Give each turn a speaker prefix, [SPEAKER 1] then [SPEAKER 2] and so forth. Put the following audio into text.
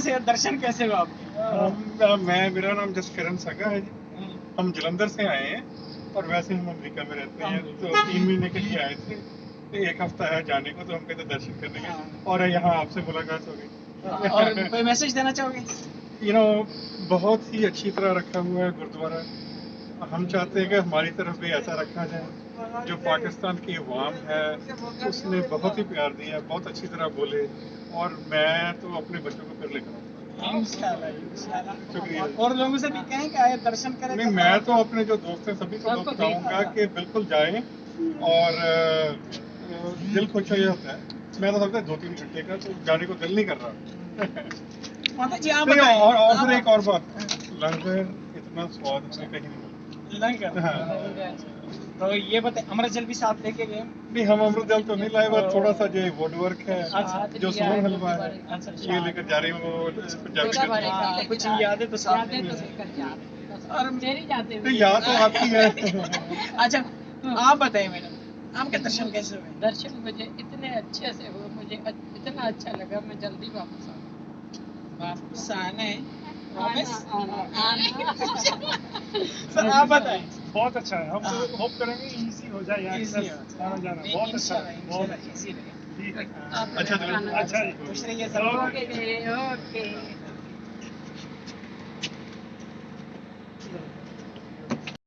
[SPEAKER 1] से दर्शन कैसे हुआ आपके?
[SPEAKER 2] मेरा नाम जसकिरण सगा है जी। हम जलंधर से आए हैं और वैसे हम अमेरिका में रहते हैं, तो 3 महीने के लिए आए थे। तो 1 हफ्ता है जाने को, तो हम कहते दर्शन करने के, और यहाँ आपसे मुलाकात हो गई।
[SPEAKER 1] और कोई मैसेज देना चाहोगे?
[SPEAKER 2] बहुत ही अच्छी तरह रखा हुआ है गुरुद्वारा। हम चाहते हैं कि हमारी तरफ भी ऐसा रखा जाए। जो पाकिस्तान की अवाम है उसने बहुत ही प्यार दिया, बहुत अच्छी तरह बोले, और मैं तो अपने बच्चों को फिर लेकर आऊँगा।
[SPEAKER 1] इंशाल्लाह।
[SPEAKER 2] शुक्रिया।
[SPEAKER 1] और लोगों से भी कहें कि आए दर्शन करें।
[SPEAKER 2] नहीं, मैं तो अपने जो दोस्त हैं सभी को बताऊंगा कि बिल्कुल जाएं, और दिल खुश हो जाता है। मैं तो लगता है 2-3 घंटे का तो जाने को दिल नहीं कर रहा।
[SPEAKER 1] माता जी आप
[SPEAKER 2] नहीं,
[SPEAKER 1] बताएं।
[SPEAKER 2] और फिर एक और बात, लंगर इतना स्वाद हमें कहीं नहीं मिलता।
[SPEAKER 1] लंगर।
[SPEAKER 2] हाँ।
[SPEAKER 1] तो ये बताएं, अमृत जल भी साथ लेके गए?
[SPEAKER 2] नहीं, हम अमृत जल तो नहीं लाए, बस थोड़ा सा जो वुड वर्क है,
[SPEAKER 1] अच्छा।
[SPEAKER 2] जो सुमन हलवा है,
[SPEAKER 1] अच्छा।
[SPEAKER 2] ये लेकर जा रही हूँ। वो पंजाबी
[SPEAKER 1] कुछ यादें तो साथ में और
[SPEAKER 3] मेरी जाते
[SPEAKER 2] तो याद तो आती है।
[SPEAKER 1] अच्छा आप बताइए मैडम, आपके दर्शन कैसे हुए?
[SPEAKER 3] दर्शन मुझे इतने अच्छे से हुए, मुझे इतना अच्छा लगा, मैं जल्दी वापस आ गई।
[SPEAKER 1] वापस आने प्रॉमिस।
[SPEAKER 3] वापस
[SPEAKER 1] सर आप बताएं।
[SPEAKER 4] बहुत अच्छा है, हम तो होप करेंगे इजी हो जाए यार,
[SPEAKER 1] Easy
[SPEAKER 4] आना जाना बहुत अच्छा है, बहुत अच्छा।
[SPEAKER 1] इजी रहे।
[SPEAKER 4] ठीक है,
[SPEAKER 2] अच्छा,
[SPEAKER 4] अच्छा जी,
[SPEAKER 1] खुश रहिए सर।
[SPEAKER 3] ओके।